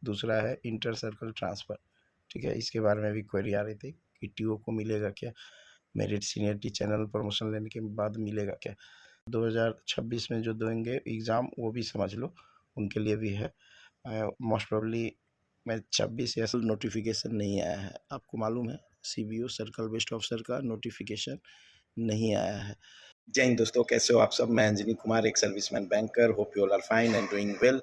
दूसरा है inter circle transfer. ठीक है, इसके बारे में भी क्वेरी आ रही थी कि टीओ को मिलेगा क्या, मेरिट सीनियरिटी चैनल प्रमोशन लेने के बाद मिलेगा क्या। 2026 में जो देंगे एग्ज़ाम वो भी समझ लो, उनके लिए भी है। मोस्ट प्रोबेबली मैं 26 या नोटिफिकेशन नहीं आया है, आपको मालूम है सीबीओ सर्कल बेस्ड ऑफिसर का नोटिफिकेशन नहीं आया है। जय हिंद दोस्तों, कैसे हो आप सब। मैं अंजनी कुमार, एक serviceman banker. Hope you all are fine and doing well.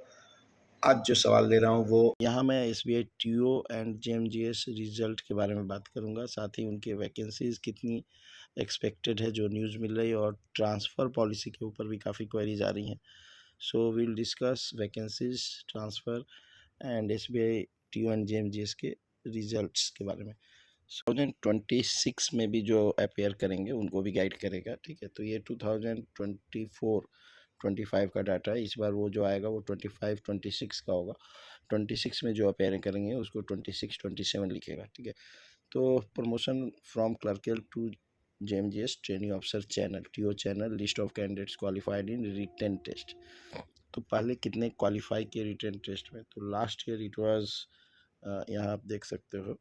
आज जो सवाल ले रहा हूँ वो यहाँ मैं SBI TO and JMGS result के बारे में बात करूँगा, साथ ही उनके वैकेंसीज कितनी एक्सपेक्टेड है जो न्यूज़ मिल रही है, और ट्रांसफ़र पॉलिसी के ऊपर भी काफ़ी क्वेरीज आ रही हैं। So will discuss vacancies, transfer and SBI TO and JMGS के रिजल्ट्स के बारे में। 2026 में भी जो अपेयर करेंगे उनको भी गाइड करेगा। ठीक है, तो ये 2024-25 का डाटा है। इस बार वो जो आएगा वो 25-26 का होगा। 26 में जो अपेयर करेंगे उसको 26-27 लिखेगा। ठीक है, तो promotion from clerical to JMGS training officer channel, TO channel, list of candidates qualified in written test. तो पहले कितने क्वालिफाई किए रिटन टेस्ट में, तो लास्ट ईयर इट वाज, यहाँ आप देख सकते हो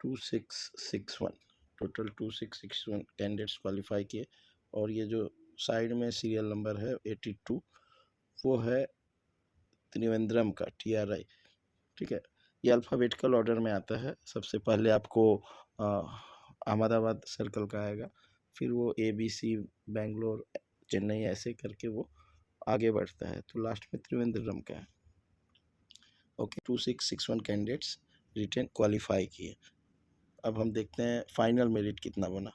2661, टोटल 2661 कैंडिडेट्स क्वालिफाई किए। और ये जो साइड में सीरियल नंबर है 82, वो है त्रिवेंद्रम का TRI। ठीक है, ये अल्फ़ाबेटिकल ऑर्डर में आता है। सबसे पहले आपको अहमदाबाद सर्कल का आएगा, फिर वो ABC, बेंगलोर, चेन्नई, ऐसे करके वो आगे बढ़ता है, तो लास्ट में त्रिवेंद्रम का है। ओके, 2661 कैंडिडेट्स रिटन क्वालिफाई किए। अब हम देखते हैं फाइनल मेरिट कितना बना।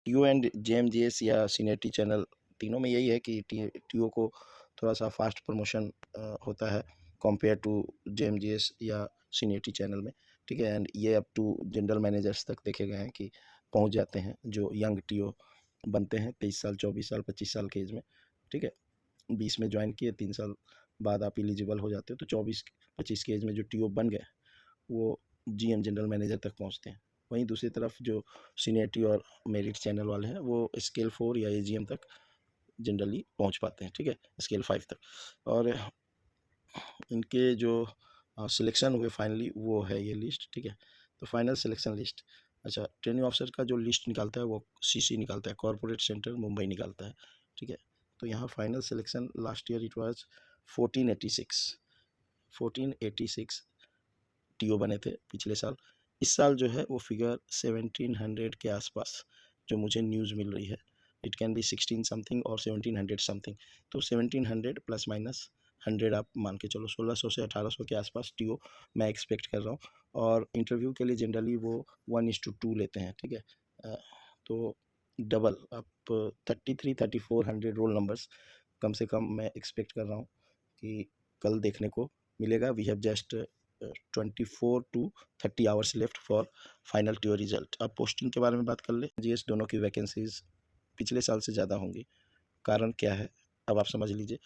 टीओ एंड जेएमजीएस या सीनियरिटी चैनल, तीनों में यही है कि टीओ को थोड़ा सा फास्ट प्रमोशन होता है कंपेयर टू जेएमजीएस या सीनियरिटी चैनल में। ठीक है, एंड ये अप टू जनरल मैनेजर्स तक देखे गए हैं कि पहुंच जाते हैं जो यंग टीओ बनते हैं 23 साल, 24 साल, 25 साल के एज में। ठीक है, 20 में ज्वाइन किए, 3 साल बाद आप एलिजिबल हो जाते हो, तो 24-25 के एज में जो टीओ बन गए वो जीएम, जनरल मैनेजर तक पहुंचते हैं। वहीं दूसरी तरफ जो सीनियरिटी और मेरिट चैनल वाले हैं वो स्केल 4 या AGM तक जनरली पहुंच पाते हैं। ठीक है, स्केल 5 तक। और इनके जो सिलेक्शन हुए फाइनली वो है ये लिस्ट। ठीक है, तो फाइनल सिलेक्शन लिस्ट, अच्छा, ट्रेनिंग ऑफिसर का जो लिस्ट निकालता है वो CC निकालता है, कॉर्पोरेट सेंटर मुंबई निकालता है। ठीक है, तो यहाँ final selection last year it was 1486 PO बने थे पिछले साल। इस साल जो है वो फिगर 1700 के आसपास जो मुझे न्यूज़ मिल रही है, इट कैन बी 16 समथिंग और 1700 समथिंग। तो 1700 प्लस माइनस 100 आप मान के चलो, 1600 से 1800 के आसपास टीओ मैं एक्सपेक्ट कर रहा हूँ। और इंटरव्यू के लिए जनरली वो 1:2 लेते हैं। ठीक है, तो डबल आप 33-3400 रोल नंबर्स कम से कम मैं एक्सपेक्ट कर रहा हूँ कि कल देखने को मिलेगा। We have just 24 to 30 hours left for final PO result. अब पोस्टिंग के बारे में बात कर ले। जीएस दोनों की वैकेंसीज पिछले साल से ज़्यादा होंगी। कारण क्या है, अब आप समझ लीजिए।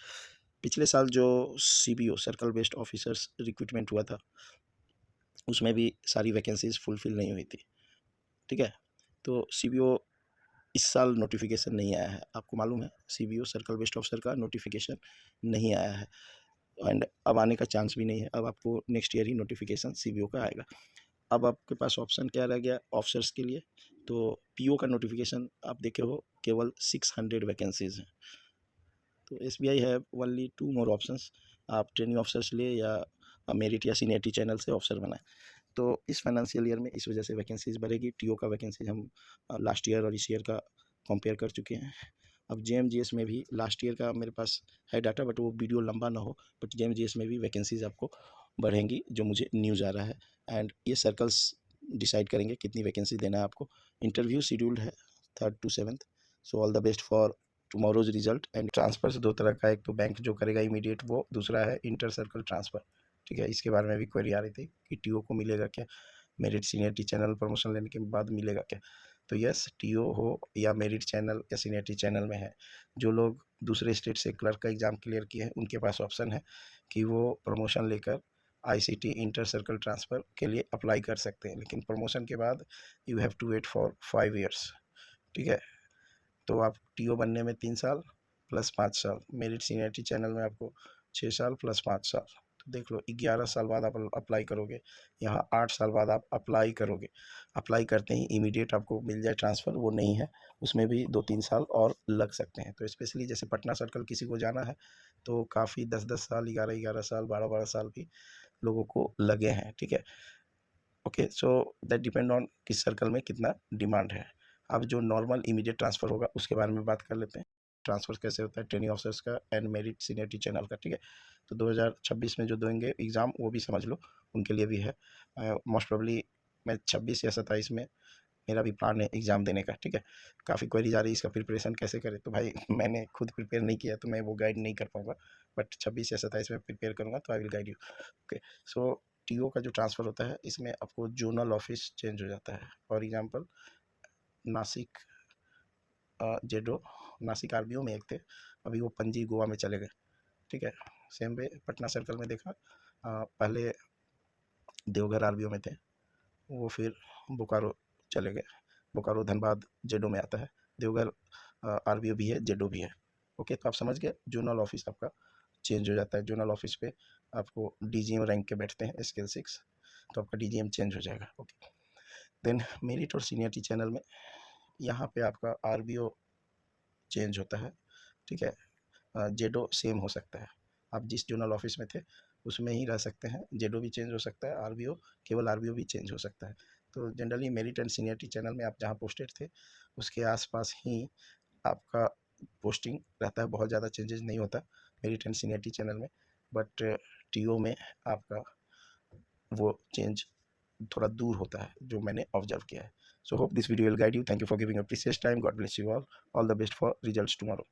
पिछले साल जो CBO circle based officers recruitment हुआ था उसमें भी सारी वैकेंसीज फुलफिल नहीं हुई थी। ठीक है, तो CBO इस साल नोटिफिकेशन नहीं आया है, आपको मालूम है CBO सर्कल बेस्ड ऑफिसर का नोटिफिकेशन नहीं आया है, एंड अब आने का चांस भी नहीं है। अब आपको नेक्स्ट ईयर ही नोटिफिकेशन CBO का आएगा। अब आपके पास ऑप्शन क्या रह गया ऑफिसर्स के लिए, तो PO का नोटिफिकेशन आप देखे हो केवल 600 वैकेंसीज हैं। तो SBI है ओनली 2 मोर ऑप्शंस, आप ट्रेनिंग ऑफिसर्स लिए या मेरिट या सीनियरिटी चैनल से ऑफिसर बनाएं। तो इस फाइनेंशियल ईयर में इस वजह से वैकेंसीज बढ़ेगी। टीओ का वैकेंसीज हम लास्ट ईयर और इस ईयर का कंपेयर कर चुके हैं। अब जेएमजीएस में भी लास्ट ईयर का मेरे पास है डाटा, बट वो वीडियो लंबा ना हो, बट जेएमजीएस में भी वैकेंसीज आपको बढ़ेंगी जो मुझे न्यूज़ आ रहा है। एंड ये सर्कल्स डिसाइड करेंगे कितनी वैकेंसी देना है आपको। इंटरव्यू शेड्यूल्ड है 3rd to 7th। So all the best for tomorrow's result. And transfer से दो तरह का, एक तो बैंक जो करेगा इमीडिएट वो, दूसरा है इंटर सर्कल ट्रांसफ़र। ठीक है, इसके बारे में भी क्वेरी आ रही थी कि टीओ को मिलेगा क्या, मेरिट सीनियरिटी चैनल प्रमोशन लेने के बाद मिलेगा क्या। तो यस, टीओ हो या मेरिट चैनल या सीनियरिटी चैनल में है, जो लोग दूसरे स्टेट से क्लर्क का एग्ज़ाम क्लियर किए हैं उनके पास ऑप्शन है कि वो प्रमोशन लेकर ICT इंटर सर्कल ट्रांसफ़र के लिए अप्लाई कर सकते हैं। लेकिन प्रमोशन के बाद you have to wait for 5 years. ठीक है, तो आप टीओ बनने में 3 साल प्लस 5 साल, मेरिट सीनियरिटी चैनल में आपको 6 साल प्लस 5 साल। तो देख लो 11 साल बाद आप अप्लाई करोगे, यहाँ 8 साल बाद आप अप्लाई करोगे, अप्लाई करते ही इमीडिएट आपको मिल जाए ट्रांसफ़र, वो नहीं है, उसमें भी 2-3 साल और लग सकते हैं। तो स्पेशली जैसे पटना सर्कल किसी को जाना है तो काफ़ी 10-10 साल, 11-11 साल, 12-12 साल भी लोगों को लगे हैं, ठीक है। Okay, so that depend on किस सर्कल में कितना डिमांड है। अब जो नॉर्मल इमीडिएट ट्रांसफ़र होगा उसके बारे में बात कर लेते हैं। ट्रांसफ़र कैसे होता है ट्रेनिंग ऑफिसर्स का एंड मेरिट सीनियरिटी चैनल का, ठीक है। तो 2026 में जो देंगे एग्ज़ाम वो भी समझ लो, उनके लिए भी है। मोस्ट प्रोबेबली मैं 26 या 27 में मेरा भी प्लान है एग्ज़ाम देने का, ठीक है। काफ़ी क्वेरीज आ रही है इसका प्रिपरेशन कैसे करें, तो भाई मैंने खुद प्रिपेयर नहीं किया तो मैं वो गाइड नहीं कर पाऊँगा, बट 26 या 27 में प्रिपेयर करूँगा तो I will guide you. Okay, so PO का जो ट्रांसफ़र होता है इसमें आपको जोनल ऑफिस चेंज हो जाता है। फॉर एग्जांपल नासिक जेडो, नासिक आरबीओ में एक थे, अभी वो पणजी गोवा में चले गए, ठीक है। सेम वे पटना सर्कल में देखा, पहले देवघर आरबीओ में थे, वो फिर बोकारो चले गए। बोकारो धनबाद जेडो में आता है, देवघर आरबीओ भी है, जेडो भी है। ओके, तो आप समझ गए, जोनल ऑफिस आपका चेंज हो जाता है। जोनल ऑफिस पे आपको डीजीएम रैंक के बैठते हैं स्केल 6, तो आपका डीजीएम चेंज हो जाएगा। ओके, देन मेरिट और सीनियरिटी चैनल में यहाँ पे आपका आरबीओ चेंज होता है, ठीक है। जेडो सेम हो सकता है, आप जिस जोनल ऑफिस में थे उसमें ही रह सकते हैं, जेडो भी चेंज हो सकता है, आरबीओ केवल आरबीओ भी चेंज हो सकता है। तो generally merit and seniority channel में आप जहाँ पोस्टेड थे उसके आसपास ही आपका पोस्टिंग रहता है, बहुत ज़्यादा चेंजेस नहीं होता मेरिट एंड सीनियरिटी चैनल में, बट टीओ में आपका वो चेंज थोड़ा दूर होता है जो मैंने ऑब्जर्व किया है। So hope this video will guide you. Thank you for giving a precious time. God bless you all the best for results tomorrow.